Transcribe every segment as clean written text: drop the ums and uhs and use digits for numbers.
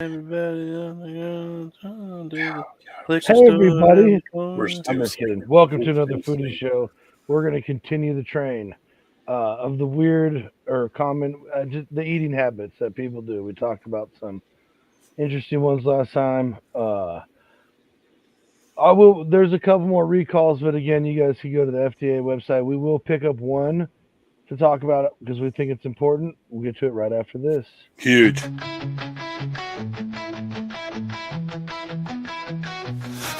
Everybody on the ground, Hey everybody, I'm just kidding. Welcome to another foodie show. We're going to continue the train of the weird or common, just the eating habits that people do. We talked about some interesting ones last time. There's a couple more recalls, but again, you guys can go to the FDA website. We will pick up one to talk about it because we think it's important. We'll get to it right after this. Huge.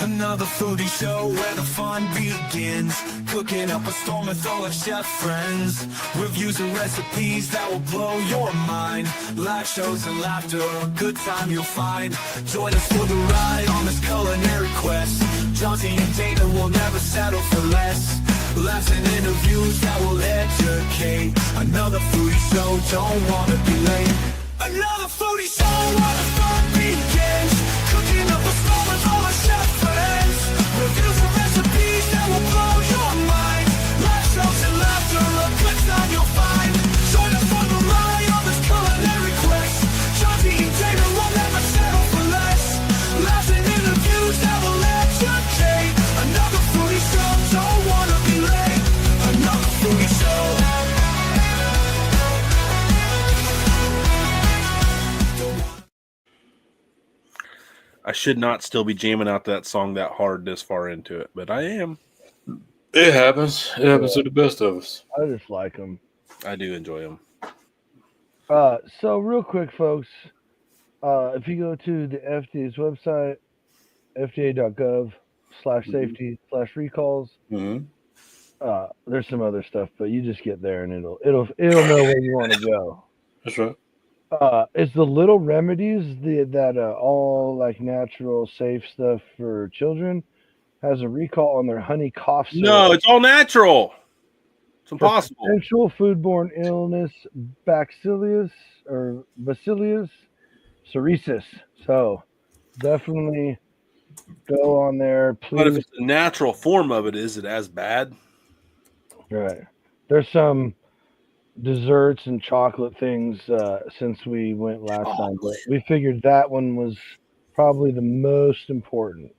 Another foodie show where the fun begins. Cooking up a storm with all our chef friends. Reviews and recipes that will blow your mind. Live shows and laughter, a good time you'll find. Join us for the ride on this culinary quest. Johnson and Dana will never settle for less. Laughs and interviews that will educate. Another foodie show, don't wanna be late. Another foodie show where the fun begins. Cooking up a storm with all our chef friends. Reviews and recipes that will blow your mind. Live shows and laughter, a good time you'll find. Join us for the ride on this culinary quest. Johnny and Dana will never settle for less. Laughs and interviews that will educate. Another foodie show, don't wanna be late. Another foodie show. I should not still be jamming out that song that hard this far into it, but I am. It happens. It happens to the best of us. I just like them. I do enjoy them. So real quick, folks, if you go to the FDA's website, fda.gov/safety/recalls, there's some other stuff, but you just get there and it'll know where you want to go. That's right. It's the little remedies that all like natural, safe stuff for children has a recall on their honey cough syrup. No, it's all natural. It's impossible. Potential foodborne illness, bacillus ceresis. So definitely go on there, please. But if it's the natural form of it, is it as bad? Right. There's some desserts and chocolate things since we went last time, but we figured that one was probably the most important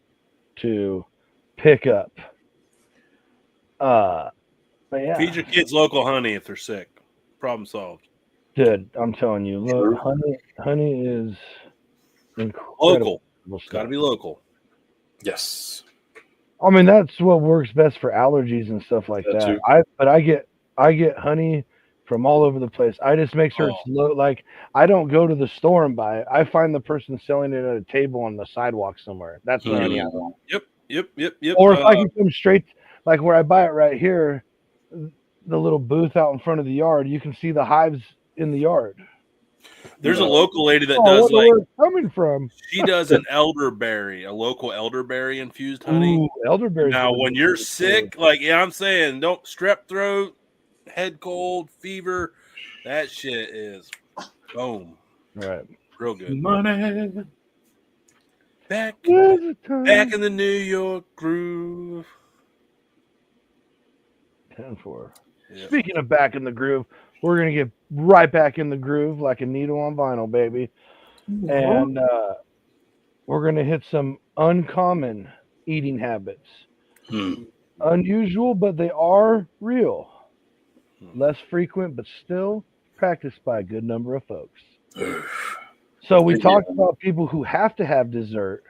to pick up. But yeah, Feed your kids local honey if they're sick. Problem solved. dude, I'm telling you, look, honey is incredible. Local. It's got to be local. Yes. I mean, that's what works best for allergies and stuff like That that. too. I get honey from all over the place. I just make sure it's low. Like, I don't go to the store and buy it. I find the person selling it at a table on the sidewalk somewhere. That's the honey I want. Yep. Or if I can come straight, like where I buy it right here, the little booth out in front of the yard, you can see the hives in the yard. There's a local lady that I does wonder where it's coming from. she does an elderberry, a local elderberry infused honey. Ooh, elderberry. Now, when you're sick, like I'm saying, don't strep throat, head cold, fever, that shit is boom. Right. Real good. Money. Back in the New York groove. 10-4. Yep. Speaking of back in the groove, we're gonna get right back in the groove like a needle on vinyl, baby. And we're gonna hit some uncommon eating habits. Unusual, but they are real. Less frequent, but still practiced by a good number of folks. So we talked about people who have to have dessert,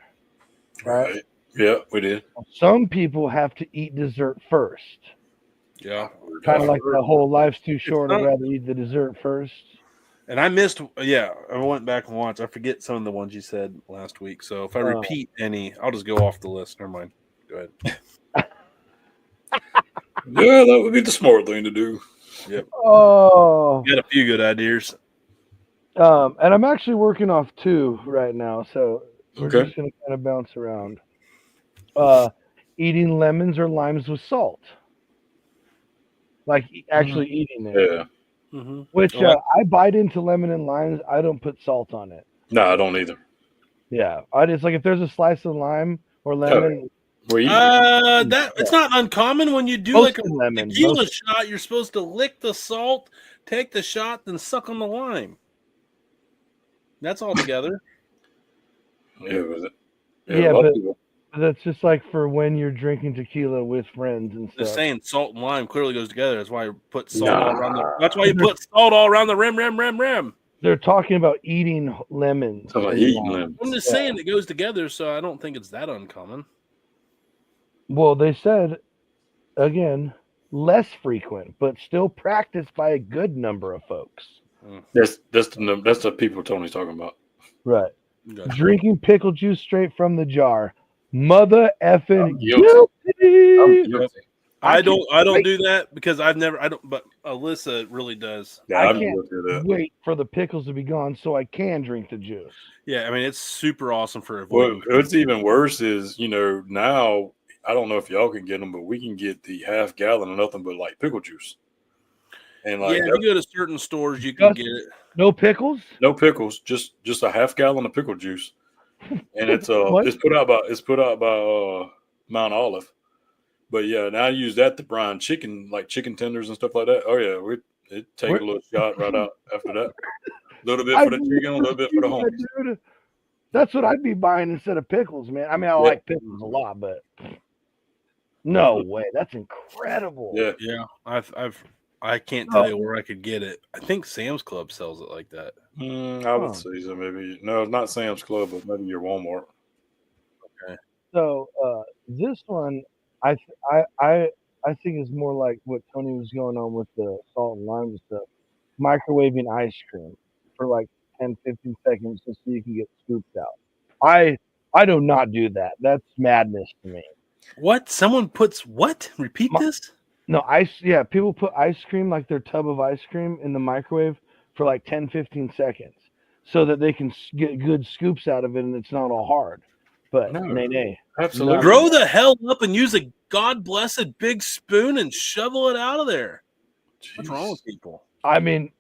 right? Yeah, we did. Some people have to eat dessert first. Yeah. Kind of like the whole life's too short, I'd rather eat the dessert first. And I missed, I went back and watched. I forget some of the ones you said last week. So if I repeat any, I'll just go off the list. Never mind. Go ahead. Yeah, that would be the smart thing to do. Yep. Oh. You got a few good ideas. And I'm actually working off 2 right now, so we're just going to kind of bounce around. Eating lemons or limes with salt. Like actually eating it. Yeah. Mm-hmm. Which I bite into lemon and limes. I don't put salt on it. No, I don't either. Yeah. I just like if there's a slice of lime or lemon. It's not uncommon when you do like a tequila roasted. shot. You're supposed to lick the salt, take the shot, then suck on the lime. That's all together. Yeah, was it? Yeah, a lot but of people- that's just like for when you're drinking tequila with friends and Just stuff. saying, salt and lime clearly goes together. That's why you put salt Nah. all around the. That's why you put salt all around the rim. They're talking about eating lemons. Talking about and eating lime. lemons. I'm just saying it goes together, so I don't think it's that uncommon. Well, they said, again, less frequent, but still practiced by a good number of folks. That's the people Tony's talking about. Right. Gotcha. Drinking pickle juice straight from the jar. Mother effing I'm guilty. I don't do that because I don't, but Alyssa really does. Yeah, I I'm can't guilty of that. wait for the pickles to be gone so I can drink the juice. Yeah, I mean, it's super awesome for avoiding. What's even worse is, now, I don't know if y'all can get them, but we can get the half gallon of nothing but like pickle juice. And like, if you go to certain stores, you can get it. No pickles? no pickles, just a half gallon of pickle juice. And it's put out by Mount Olive. But yeah, now I use that to brine chicken, like chicken tenders and stuff like that. Oh yeah, it take a little shot right out after that. A little bit for the chicken, a little bit for the homies. Dude, that's what I'd be buying instead of pickles, man. I mean, I like pickles a lot, but no way. That's incredible. Yeah. Yeah, I can't tell you where I could get it. I think Sam's Club sells it like that. I would say so. Maybe no, not Sam's Club, but maybe your Walmart. Okay. So this one, I think is more like what Tony was going on with the salt and lime and stuff. Microwaving ice cream for like 10, 15 seconds just so you can get scooped out. I do not do that. That's madness to me. What? Someone puts what? Repeat this? No, people put ice cream, like their tub of ice cream, in the microwave for like 10, 15 seconds so that they can get good scoops out of it and it's not all hard. But nay. Absolutely. Grow the hell up and use a God blessed big spoon and shovel it out of there. Jeez. What's wrong with people? I mean,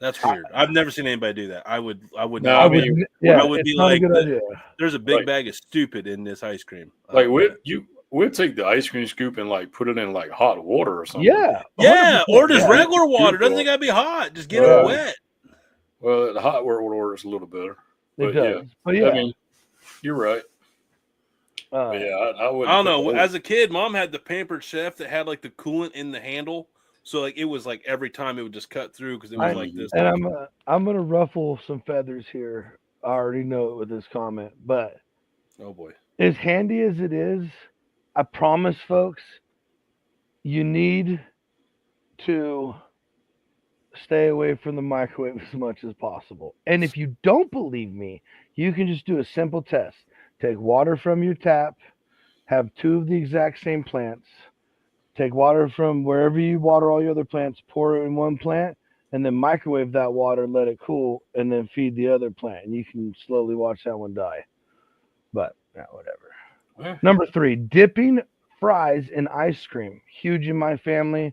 that's weird. I've never seen anybody do that. I would No, not. I mean, I would be not like, a good idea. there's a big bag of stupid in this ice cream. Like we'd take the ice cream scoop and like put it in like hot water or something. Yeah, or just regular water. Beautiful. Doesn't gotta be hot. Just get it wet. Well, the hot water is a little better. It But does. But yeah, I mean, you're right. But yeah, I wouldn't. I don't know. As a kid, Mom had the Pampered Chef that had like the coolant in the handle, so like it was like every time it would just cut through because it was like this. And I'm gonna ruffle some feathers here. I already know it with this comment, but Oh boy, as handy as it is, I promise, folks, you need to stay away from the microwave as much as possible. And if you don't believe me, you can just do a simple test. Take water from your tap, have 2 of the exact same plants, take water from wherever you water all your other plants, pour it in one plant, and then microwave that water, let it cool, and then feed the other plant. And you can slowly watch that one die. But whatever. Number 3, dipping fries in ice cream. Huge in my family.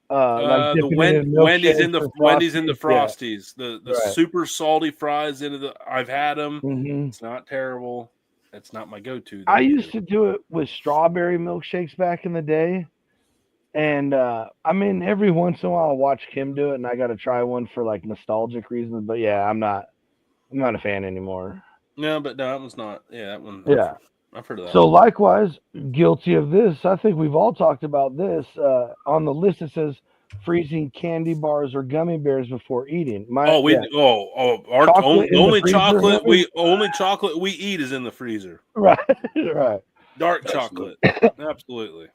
Like the Wendy's in the Frosties, the Right. super salty fries into the. I've had them. Mm-hmm. It's not terrible. That's not my go-to. I used to do it with strawberry milkshakes back in the day. And I mean, every once in a while I'll watch Kim do it and I got to try one for like nostalgic reasons. But yeah, I'm not a fan anymore. No, but no, that one's not. Yeah, that one. Yeah. I've heard of that. So likewise, guilty of this. I think we've all talked about this. On the list it says freezing candy bars or gummy bears before eating. Our Chocolate in only the freezer, chocolate maybe? only chocolate we eat is in the freezer. Right, right. Dark chocolate, absolutely.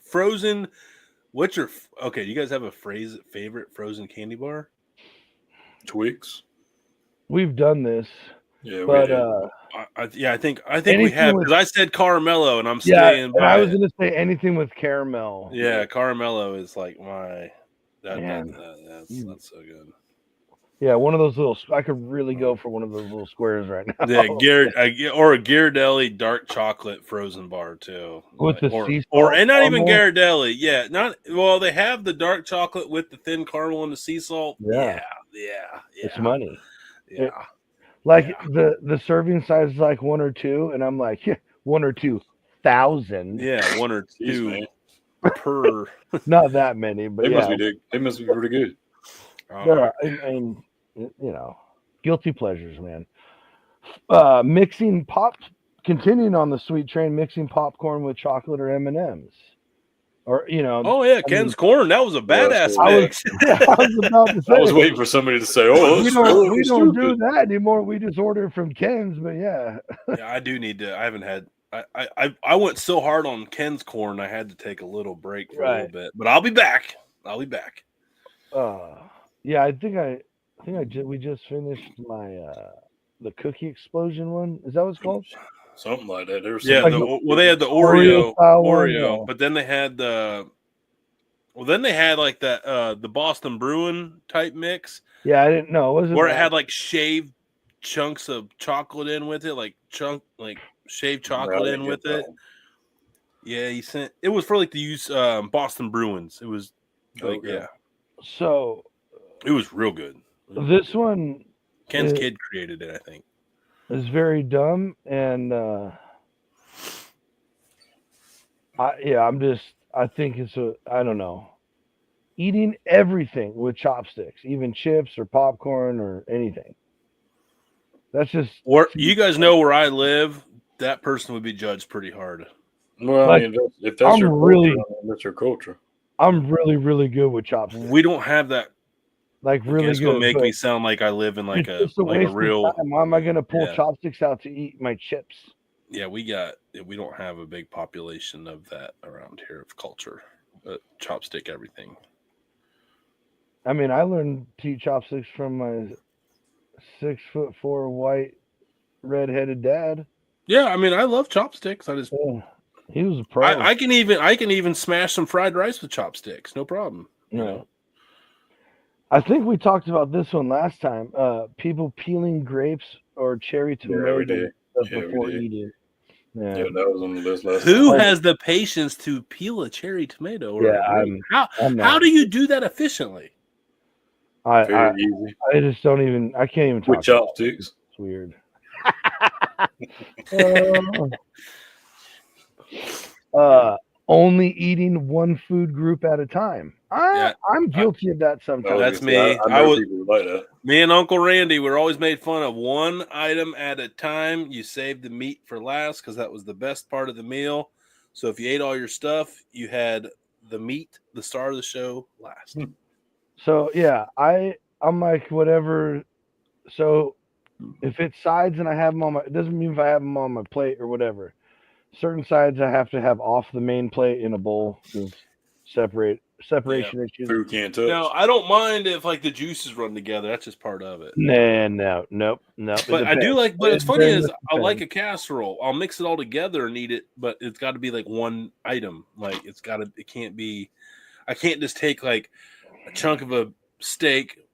Frozen. What's your okay? You guys have a favorite frozen candy bar? Twix. We've done this. Yeah, but I think we have because I said Caramello and I'm staying by. I was going to say anything with caramel. Yeah, Caramello is like my that's so good. Yeah, one of those little. I could really go for one of those little squares right now. Yeah, or a Ghirardelli dark chocolate frozen bar too. With the sea or and not even Ghirardelli. Yeah, they have the dark chocolate with the thin caramel and the sea salt. Yeah. It's money. Yeah. The serving size is like 1 or 2, and I'm like, 1 or 2,000. Yeah, 1 or 2 per. Not that many, but they must be pretty good. Yeah, and guilty pleasures, man. Mixing continuing on the sweet train, mixing popcorn with chocolate or M&Ms. Or, Oh yeah, Ken's corn. That was a badass mix. I was about to say. I was waiting for somebody to say, "Oh, we don't do that anymore. We just order from Ken's." But yeah. Yeah, I do need to. I haven't had. I went so hard on Ken's corn. I had to take a little break for a little bit. But I'll be back. Yeah, I think we just finished my the cookie explosion one. Is that what it's called? Something like that. Yeah. They had the Oreo, but then they had like that the Boston Bruin type mix. Yeah, I didn't know. It had like shaved chunks of chocolate in with it, like shaved chocolate in with it. Yeah, he sent. It was for like to use Boston Bruins. It was yeah. So it was real good. This one, Ken's kid created it, I think. It's very dumb, and I think it's I don't know, eating everything with chopsticks, even chips or popcorn or anything. That's just. You guys know where I live. That person would be judged pretty hard. Well, I mean, if that's your culture, that's your culture. I'm really, really good with chopsticks. We don't have that. Like really it's gonna make me sound like I live in like a real. Why am I gonna pull chopsticks out to eat my chips? Yeah, we don't have a big population of that around here of culture. Chopstick everything. I mean, I learned to eat chopsticks from my 6'4" white redheaded dad. Yeah, I mean, I love chopsticks. He was a pro. I can even smash some fried rice with chopsticks, no problem. You know. I think we talked about this one last time. People peeling grapes or cherry tomatoes before eating. Yeah, that was on the list last time. Who has the patience to peel a cherry tomato? How do you do that efficiently? I just don't even. I can't even talk with chopsticks. It's weird. Only eating one food group at a time. I'm guilty of that sometimes. That's me. Me and Uncle Randy were always made fun of one item at a time. You saved the meat for last because that was the best part of the meal. So if you ate all your stuff, you had the meat, the star of the show, last. So yeah, I'm like whatever. So if it's sides and I have them on it doesn't mean if I have them on my plate or whatever. Certain sides I have to have off the main plate in a bowl to separation issues. Food can't touch. No, I don't mind if like the juices run together. That's just part of it. Nope. But I do like. But it's funny is I like a casserole. I'll mix it all together and eat it. But it's got to be like one item. Like it can't be. I can't just take like a chunk of a steak,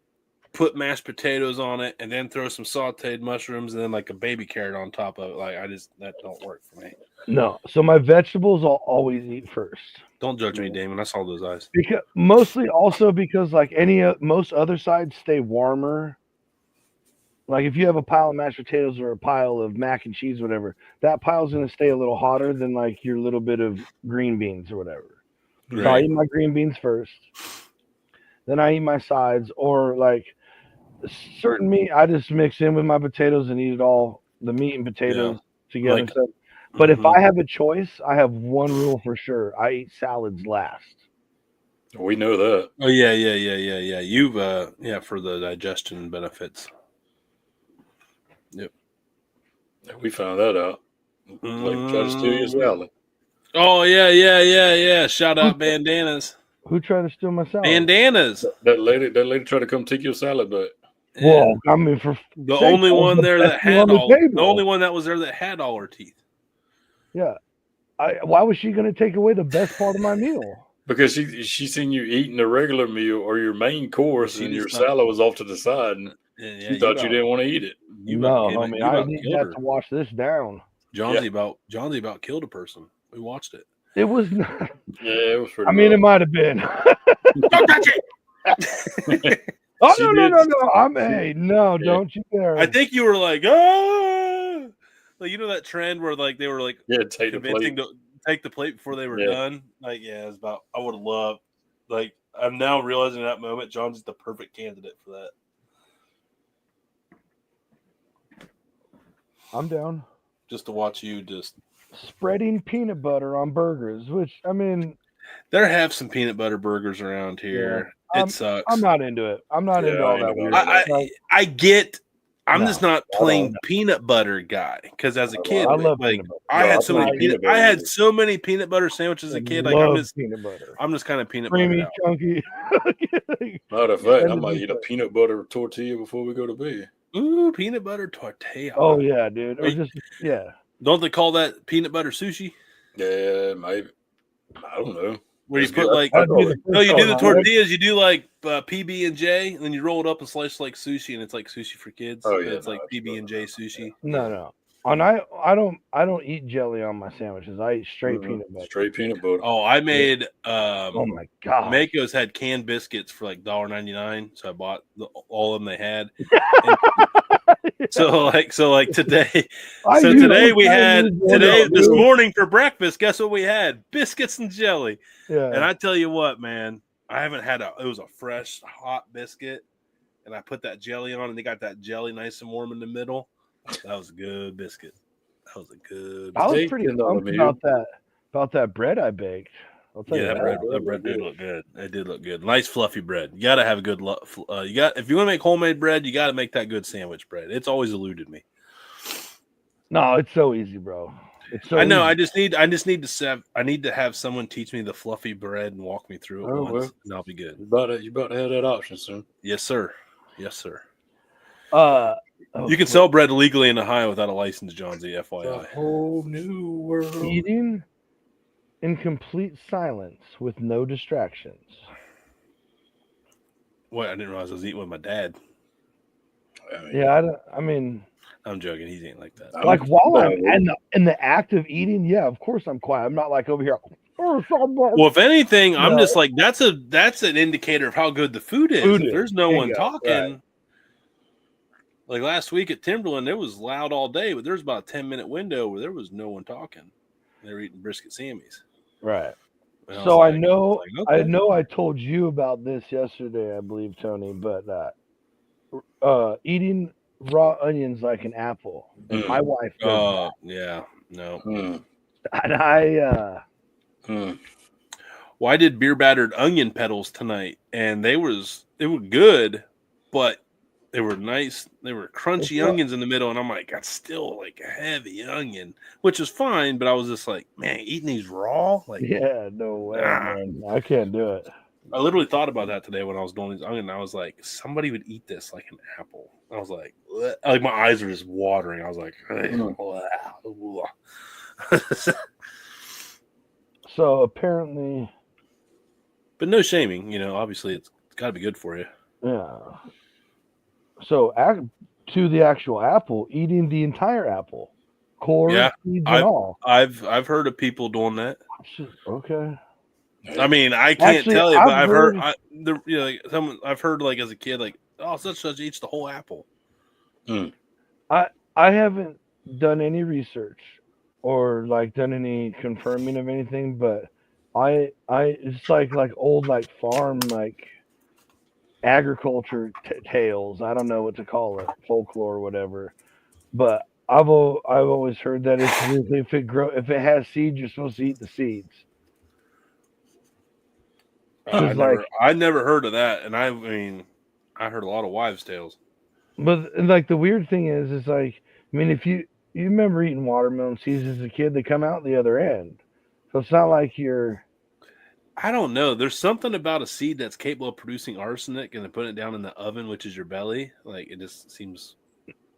put mashed potatoes on it, and then throw some sauteed mushrooms and then like a baby carrot on top of it. Like that don't work for me. No. So my vegetables I'll always eat first. Don't judge me, Damon. I saw those eyes. Because like most other sides stay warmer. Like if you have a pile of mashed potatoes or a pile of mac and cheese, whatever, that pile's gonna stay a little hotter than like your little bit of green beans or whatever. Right. So I eat my green beans first. Then I eat my sides, or like certain meat I just mix in with my potatoes and eat it all, the meat and potatoes together. Like, but if I have a choice, I have one rule for sure. I eat salads last. We know that. Oh yeah. You've for the digestion benefits. Yep. We found that out. Like try to steal your salad. Oh yeah. Shout out bandanas. Who tried to steal my salad? Bandanas. That lady tried to come take your salad, but well, I mean, for the only one there that had the only one that was there that had all her teeth. Yeah, why was she going to take away the best part of my meal? Because she seen you eating a regular meal or your main course, and your salad was off to the side, and she thought you didn't want to eat it. Homie, I need to wash this down. Jonesy about killed a person. We watched it. It was not. Yeah, it was pretty. I mean, it might have been. Don't touch it. Oh no! Don't you dare! I think you were like, ah, like you know that trend where like they were like, take the plate. Take the plate before they were done. Like, it's about. I would have loved. Like, I'm now realizing in that moment, John's the perfect candidate for that. I'm down. Just to watch you just spreading peanut butter on burgers, which I mean, there have some peanut butter burgers around here. Yeah, it sucks. I'm not into it. I'm not into all that weird. I get. I'm just not plain peanut butter guy because as a kid, I love like peanut butter. I had so many peanut butter sandwiches as a kid. Like I'm just peanut butter. I'm just kind of peanut creamy, butter chunky. Matter of fact, I might eat a peanut butter tortilla before we go to bed. Ooh, peanut butter tortilla. Oh yeah, dude. Or just Don't they call that peanut butter sushi? Yeah, maybe. I don't know. Where you put like you do the tortillas, you do like PB and J, and then you roll it up and slice like sushi, and it's like sushi for kids. Oh yeah, it's like PB and J sushi. No. And I don't eat jelly on my sandwiches. I eat straight peanut butter. Straight peanut butter. Oh, I made oh my god. Mako's had canned biscuits for like $1.99, so I bought all of them they had. So like today this morning for breakfast, guess what we had? Biscuits and jelly. Yeah. And I tell you what, man, I haven't had it was a fresh hot biscuit, and I put that jelly on, and they got that jelly nice and warm in the middle. That was a good biscuit. That was a good biscuit. I was pretty pumped about that bread I baked. Yeah, that bread did look good. It did look good. Nice fluffy bread. You got to have a good if you want to make homemade bread, you got to make that good sandwich bread. It's always eluded me. No, it's so easy, bro. It's so I know. Easy. I need to have someone teach me the fluffy bread and walk me through it once, and I'll be good. You about to have that option soon. Yes, sir. Yes, sir. You can sell bread legally in Ohio without a license, John Z. FYI. A whole new world. Eating in complete silence with no distractions. What? I didn't realize I was eating with my dad. I'm joking. He ain't like that. Like while I'm in the act of eating, yeah, of course I'm quiet. I'm not like over here. Well, if anything, I'm just like that's an indicator of how good the food is. If there's no one talking. Right. Like last week at Timberland, it was loud all day, but there's about a 10-minute window where there was no one talking. They were eating brisket Sammys. Right. So I know I told you about this yesterday, I believe, Tony, but eating raw onions like an apple. My wife does that. Yeah. No. And Well, I did beer battered onion petals tonight, and they were good, but they were nice. They were crunchy onions in the middle, and I'm like, that's still like a heavy onion, which is fine. But I was just like, man, eating these raw, like, yeah, no way, man. I can't do it. I literally thought about that today when I was doing these onions. I was like, somebody would eat this like an apple. I was like my eyes were just watering. I was like, so apparently, but no shaming. Obviously it's got to be good for you. Yeah. So to the actual apple, eating the entire apple, core, seeds, and all. I've heard of people doing that. Okay. I mean, I can't tell you, but I've heard like as a kid, like, oh, such eats the whole apple. I haven't done any research or like done any confirming of anything, but I it's like old like farm like agriculture tales. I don't know what to call it, folklore or whatever. But I've always heard that if it has seeds, you're supposed to eat the seeds. I never heard of that, and I mean, I heard a lot of wives' tales. But like the weird thing is like, I mean, if you remember eating watermelon seeds as a kid, they come out the other end, so it's not like you're. I don't know. There's something about a seed that's capable of producing arsenic, and then putting it down in the oven, which is your belly. Like it just seems.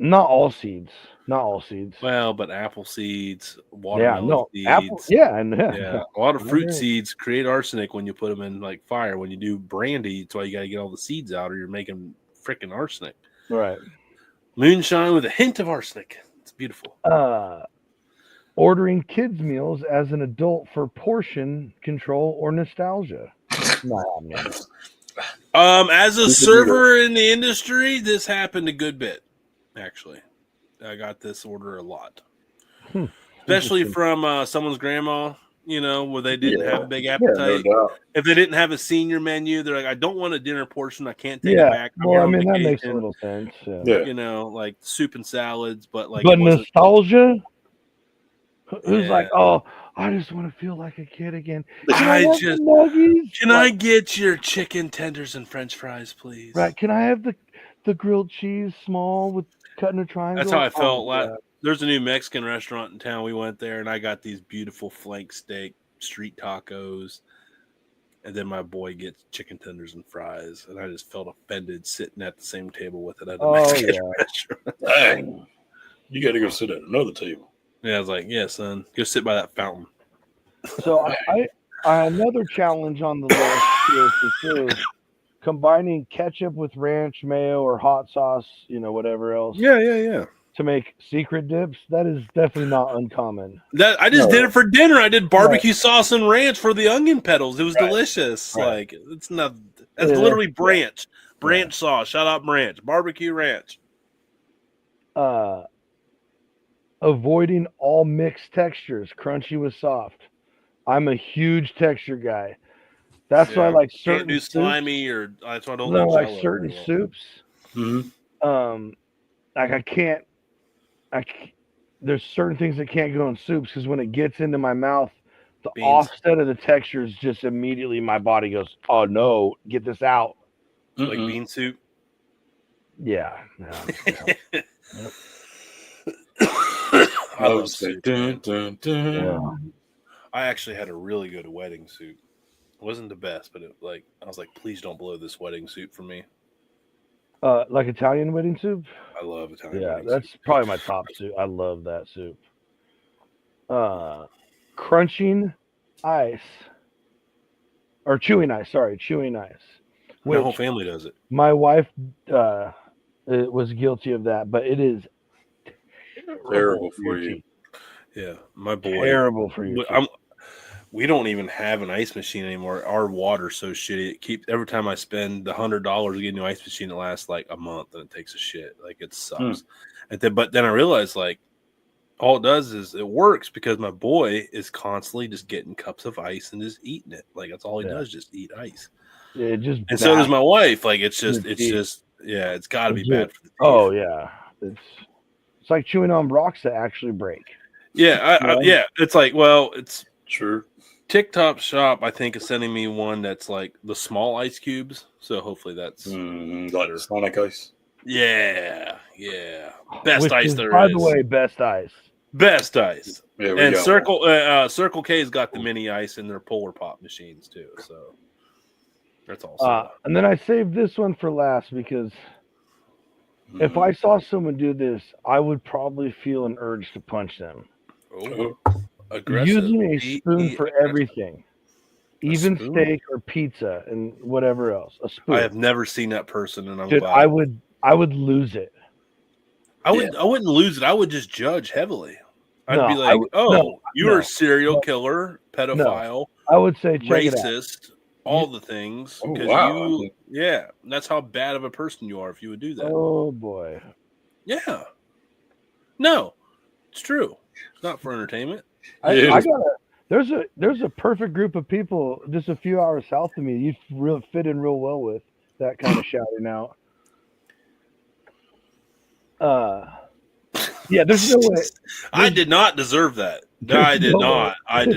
Not all seeds. Well, but apple seeds, watermelon seeds. Apple, yeah. A lot of fruit seeds create arsenic when you put them in like fire. When you do brandy, that's why you got to get all the seeds out, or you're making freaking arsenic. Right. Moonshine with a hint of arsenic. It's beautiful. Ordering kids' meals as an adult for portion control or nostalgia. No, man. As a server in the industry, this happened a good bit. Actually, I got this order a lot, especially from someone's grandma. where they didn't have a big appetite. No doubt. If they didn't have a senior menu, they're like, I don't want a dinner portion. I can't take it Yeah. back. Well, I mean, that makes a little sense. Yeah. Like soup and salads, but like, but nostalgia. Who's Yeah. like, oh, I just want to feel like a kid again. Can I get your chicken tenders and French fries, please? Right? Can I have the grilled cheese small with cut in a triangle? That's how I felt. There's a new Mexican restaurant in town. We went there, and I got these beautiful flank steak street tacos, and then my boy gets chicken tenders and fries, and I just felt offended sitting at the same table with it at the Mexican restaurant. Dang. You got to go sit at another table. Yeah, I was like, yeah, son, go sit by that fountain. So I another challenge on the list here for sure. Combining ketchup with ranch, mayo, or hot sauce, whatever else. Yeah. To make secret dips, that is definitely not uncommon. That I just did it for dinner. I did barbecue sauce and ranch for the onion petals. It was delicious. Right. Like it's not. That's literally branch sauce. Shout out branch barbecue ranch. Avoiding all mixed textures, crunchy with soft. I'm a huge texture guy. That's why I like certain. Can't do slimy or that's why I don't like certain soups. Mm-hmm. Like I can't. There's certain things that can't go in soups because when it gets into my mouth, the offset of the textures just immediately my body goes, oh no, get this out. Like bean soup. Yeah. I love soup. I actually had a really good wedding soup. It wasn't the best, but I was like, please don't blow this wedding soup for me. Like Italian wedding soup? I love Italian wedding soup. That's probably my top soup. I love that soup. Crunching ice. Or chewing ice, chewing ice. My whole family does it. My wife was guilty of that, but it is terrible for you. Yeah, my boy. Terrible for you. We don't even have an ice machine anymore. Our water's so shitty. Every time I spend the $100 to get a new ice machine, it lasts like a month and it takes a shit. Like it sucks. But then I realized like all it does is it works because my boy is constantly just getting cups of ice and just eating it. Like that's all he does, just eat ice. Yeah, and so does my wife. Like it's just it's got to be bad for the teeth. Oh yeah, it's like chewing on rocks that actually break. Yeah, yeah. It's like it's true. TikTok Shop, I think, is sending me one that's like the small ice cubes. So hopefully that's like the Sonic ice. Yeah. Best ice there is. By the way, best ice. Best ice. Yeah, and Circle K's got the mini ice in their Polar Pop machines too. So that's awesome. And then I saved this one for last because if I saw someone do this, I would probably feel an urge to punch them. Oh. Aggressive. Using a spoon for everything, even steak or pizza and whatever else. A spoon. I have never seen that person, and Dude, I would lose it. I wouldn't lose it. I would just judge heavily. I'd be like, you're a serial killer, pedophile. I would say check racist, it out. All the things. Oh, wow. That's how bad of a person you are if you would do that. Oh boy. Yeah. No, it's true. It's not for entertainment. There's a perfect group of people just a few hours south of me you fit in real well with that kind of shouting out. Yeah, there's no way. I did not deserve that. I did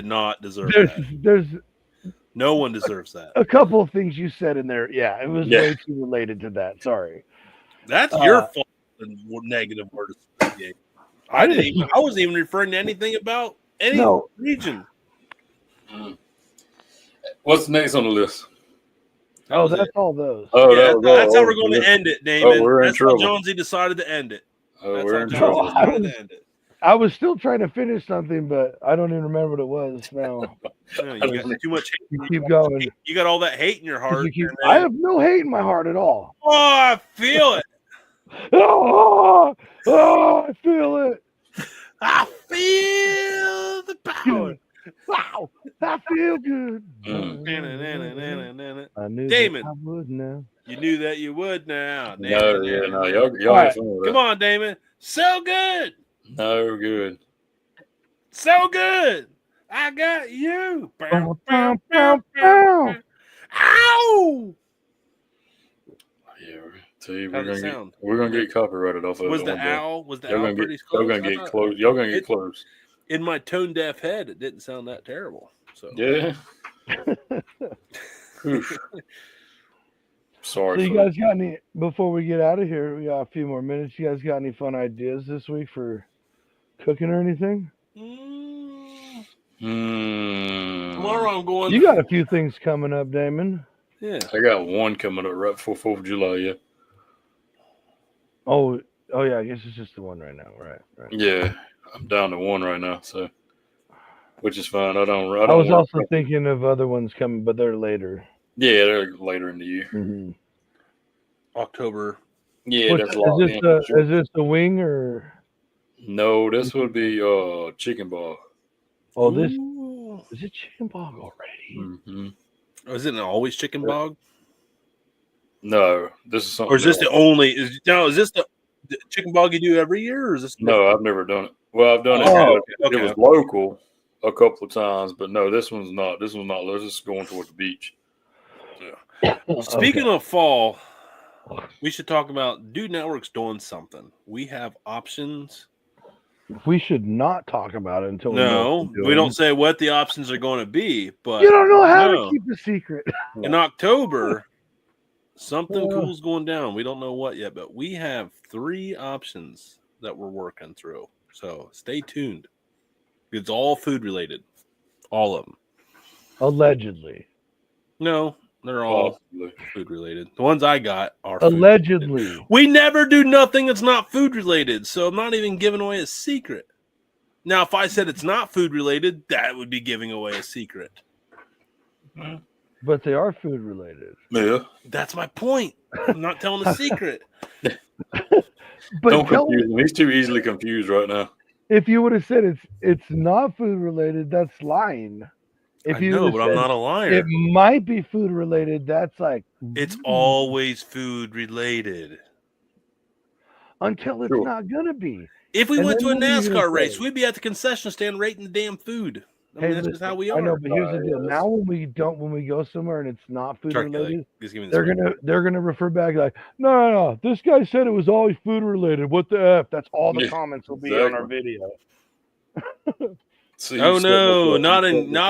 not deserve that. No one deserves that. A couple of things you said in there. Yeah, it was way too related to that. Sorry. That's your fault. Negative words. I wasn't even referring to anything about any region. What's next on the list? That's all those. That's how we're going to end it, Damon. That's how Jonesy decided to end it. We're in trouble. I was still trying to finish something, but I don't even remember what it was now. You got too much hate. You keep going. You got all that hate in your heart. I have no hate in my heart at all. Oh, I feel it. I feel it. I feel the power. Wow, I feel good. I knew Damon, I would now. You knew that you would now. Y'all right. Come on, Damon. So good. No good. So good. I got you. Bow, bow, bow, bow. Ow! Yeah, tell you, How'd it sound? we're gonna get copyrighted off of Was it the one day. owl? Was the Y'all owl gonna pretty get, close? y'all gonna get close. Y'all gonna get close. In my tone deaf head, it didn't sound that terrible. So Yeah. Oof. Sorry. So you guys got any, before we get out of here, we got a few more minutes. You guys got any fun ideas this week for cooking or anything? tomorrow I'm going. You got a few things coming up, Damon. Yeah. I got one coming up right before 4th of July, yeah. Oh yeah, I guess it's just the one right now, right? Yeah. I'm down to one right now, so which is fine. I was also thinking of other ones coming, but they're later. Yeah, they're later in the year. Mm-hmm. October. Yeah, Is this the wing or? No, this would be chicken ball. Oh, this is it chicken bog already? Mm-hmm. Oh, is it an always chicken bog? No, this is something. Or is this the only? Is this the chicken bog you do every year? Or is this? No, I've never done it. Well, I've done it. Okay. It was local a couple of times, but no, this one's not. This one's not. This is going towards the beach. Speaking of fall, we should talk about Dude Network's doing something. We have options. We should not talk about it until we don't say what the options are going to be, but you don't know how to keep a secret. In October, something cool's going down. We don't know what yet, but we have 3 options that we're working through. So stay tuned. It's all food related. All of them. Allegedly. No, they're all food related. The ones I got are allegedly. We never do nothing that's not food related, so I'm not even giving away a secret. Now, if I said it's not food related, that would be giving away a secret. But they are food related. Yeah. That's my point. I'm not telling a secret. But don't confuse him. He's too easily confused right now. If you would have said it's not food related, that's lying. If I know, but I'm not a liar. It might be food related. That's like it's always food related until it's not gonna be. If we went to a NASCAR race, we'd be at the concession stand rating the damn food. I mean, that's just how we are. I know, but here's the deal. Now when we go somewhere and it's not food related, they're gonna refer back like, no, this guy said it was always food related. What the F? That's all the comments will be on our video. Oh no, not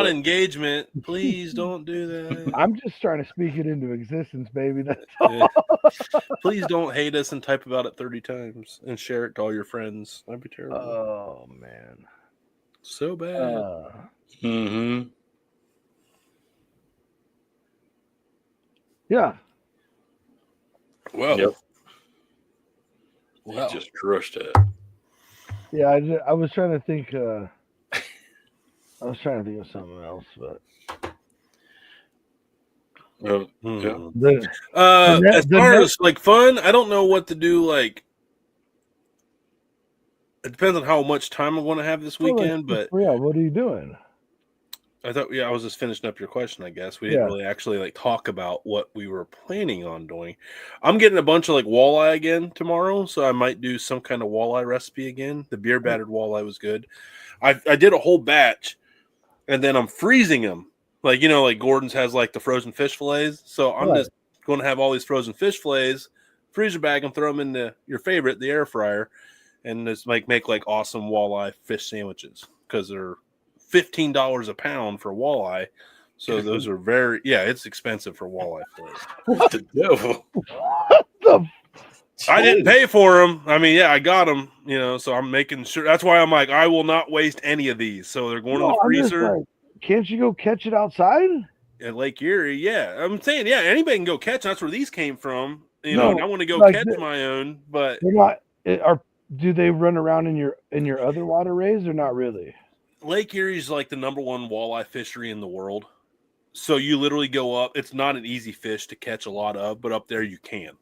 engagement. Please don't do that. I'm just trying to speak it into existence, baby. That's all. Please don't hate us and type about it 30 times and share it to all your friends. That'd be terrible. Oh man. So bad. Yeah. Well. Yep. Well, just crushed it. Yeah, I was trying to think. I was trying to think of something else, but. As far as like fun, I don't know what to do. Like, it depends on how much time I'm going to have this weekend. But yeah, what are you doing? I thought, I was just finishing up your question. I guess we didn't really actually like talk about what we were planning on doing. I'm getting a bunch of like walleye again tomorrow, so I might do some kind of walleye recipe again. The beer battered walleye was good. I did a whole batch, and then I'm freezing them. Like, like Gordon's has like the frozen fish fillets. So I'm just going to have all these frozen fish fillets, freezer bag them, throw them into your favorite, the air fryer, and just make like awesome walleye fish sandwiches because they're $15 a pound for walleye. So those are it's expensive for walleye fillets. What the devil? What the? I didn't pay for them. I mean, I got them, so I'm making sure. That's why I'm like, I will not waste any of these. So they're going in the freezer. Can't you go catch it outside? At Lake Erie, yeah. I'm saying, anybody can go catch. That's where these came from. I want to go catch my own, but they're not. Do they run around in your other waterways or not really? Lake Erie is like the number one walleye fishery in the world. So you literally go up. It's not an easy fish to catch a lot of, but up there you can.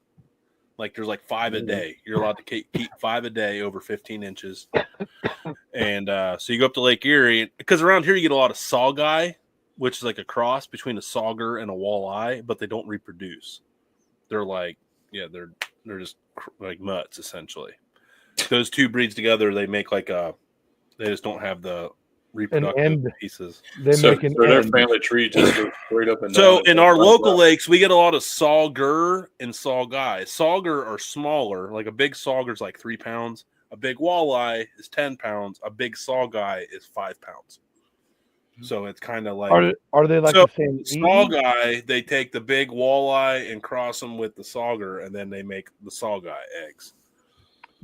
Like there's like 5 a day. You're allowed to keep 5 a day over 15 inches. And so you go up to Lake Erie because around here you get a lot of sawguy, which is like a cross between a sauger and a walleye, but they don't reproduce. They're like, they're just like mutts essentially. Those two breeds together, they make like they just don't have the reproductive pieces. They make an their family tree just goes straight up and down. So in our local lakes, we get a lot of sauger and saugai. Sauger are smaller, like a big sauger is like 3 pounds. A big walleye is 10 pounds. A big saugai is 5 pounds. So it's kind of like are they like the same saugai? They take the big walleye and cross them with the sauger, and then they make the saugai eggs.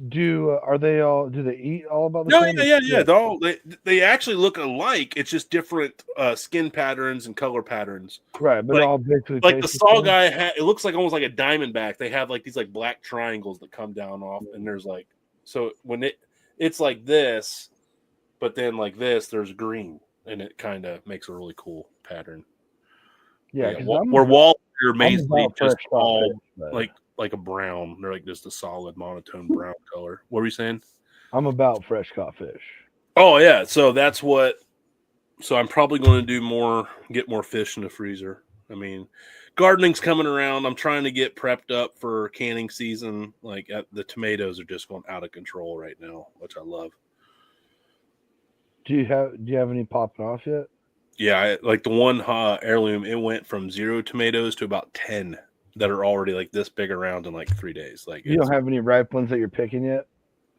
Do they eat all about the same? Yeah. They actually look alike. It's just different skin patterns and color patterns. Right, but all basically like the saugai. It looks like almost like a diamondback. They have like these like black triangles that come down off, and there's like when it's like this, but then like this, there's green. And it kind of makes a really cool pattern. Yeah, where walleye are basically just all like a brown. They're like just a solid monotone brown color. What were you saying? I'm about fresh caught fish. Oh yeah, so that's what. So I'm probably going to get more fish in the freezer. I mean, gardening's coming around. I'm trying to get prepped up for canning season. Like the tomatoes are just going out of control right now, which I love. Do you have any popping off yet? Yeah, like the one heirloom, it went from 0 tomatoes to about 10 that are already like this big around in like 3 days. Like you don't have any ripe ones that you're picking yet?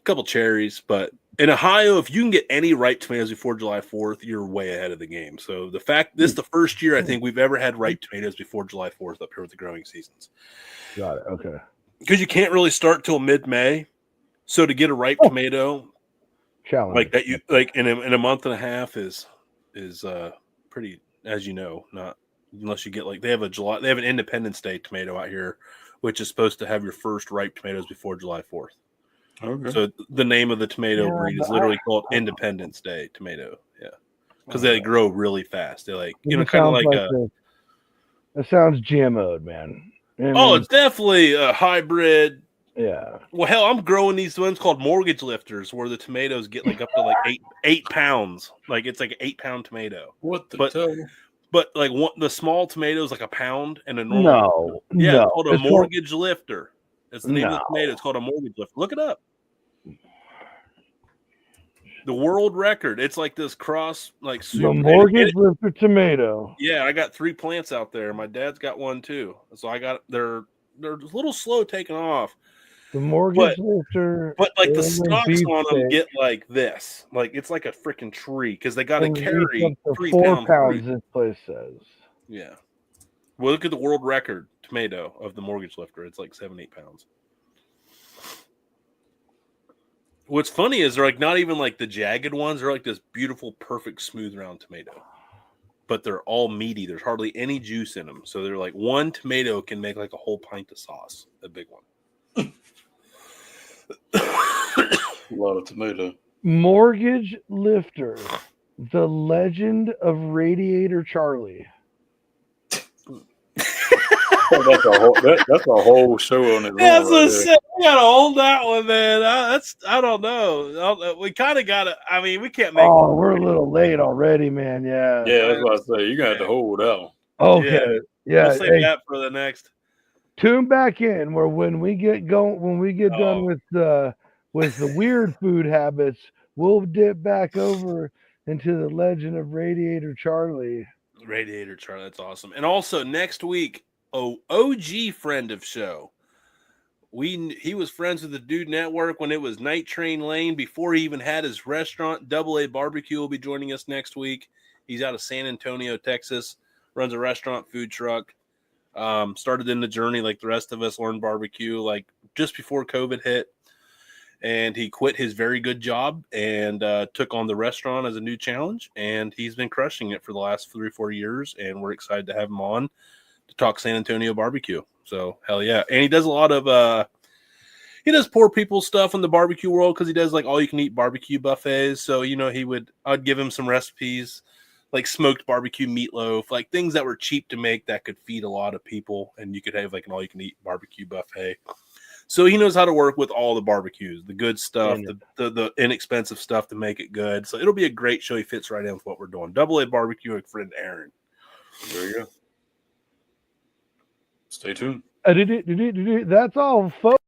A couple cherries, but in Ohio, if you can get any ripe tomatoes before July 4th, you're way ahead of the game. So this is the first year I think we've ever had ripe tomatoes before July 4th up here with the growing seasons. Got it. Okay. Because you can't really start till mid-May. So to get a ripe tomato challenge like that, you like in a month and a half is pretty, as you know, not unless you get like they have an Independence Day tomato out here, which is supposed to have your first ripe tomatoes before July 4th. Okay. So the name of the tomato breed is literally called Independence Day tomato. Yeah, because they grow really fast. They like kind of like it sounds GMO'd, man. It's definitely a hybrid. Yeah. Well, hell, I'm growing these ones called mortgage lifters, where the tomatoes get like up to like eight pounds. Like it's like an 8-pound tomato. What the? But like the small tomatoes like a pound, and a normal. It's called a mortgage lifter. That's the name of the tomato. It's called a mortgage lifter. Look it up. The world record. It's like this cross, like super. The mortgage lifter tomato. Yeah, I got 3 plants out there. My dad's got one too. So they're a little slow taking off. The mortgage lifter, but like the stalks on them get like this, like it's like a freaking tree because they got to carry 4 pounds. This place says, yeah. Well, look at the world record tomato of the mortgage lifter. It's like 7-8 pounds. What's funny is they're like not even like the jagged ones. They're like this beautiful, perfect, smooth, round tomato. But they're all meaty. There's hardly any juice in them. So they're like one tomato can make like a whole pint of sauce. A big one. A lot of tomato. Mortgage lifter, the legend of Radiator Charlie. That's a whole show on its own. We gotta hold that one, man. I don't know. We kind of gotta. I mean, we can't make. Oh, we're a little late already, man. Yeah. Yeah, that's what I say. You're gonna have to hold that one. Okay. Yeah. We'll save that for the next. Tune back in where when we get done with the weird food habits, we'll dip back over into the legend of Radiator Charlie. Radiator Charlie, that's awesome. And also next week, OG friend of show. He was friends with the Dude Network when it was Night Train Lane before he even had his restaurant. Double A Barbecue will be joining us next week. He's out of San Antonio, Texas. Runs a restaurant, food truck. Started in the journey like the rest of us, learned barbecue like just before COVID hit. And he quit his very good job and took on the restaurant as a new challenge. And he's been crushing it for the last 3 or 4 years. And we're excited to have him on to talk San Antonio barbecue. So hell yeah. And he does a lot of he does poor people stuff in the barbecue world because he does like all you can eat barbecue buffets. So I'd give him some recipes like smoked barbecue meatloaf, like things that were cheap to make that could feed a lot of people, and you could have like an all you can eat barbecue buffet. So he knows how to work with all the barbecues, the good stuff, the inexpensive stuff to make it good. So it'll be a great show. He fits right in with what we're doing. Double A Barbecue with friend Aaron. There you go. Stay tuned. That's all, folks.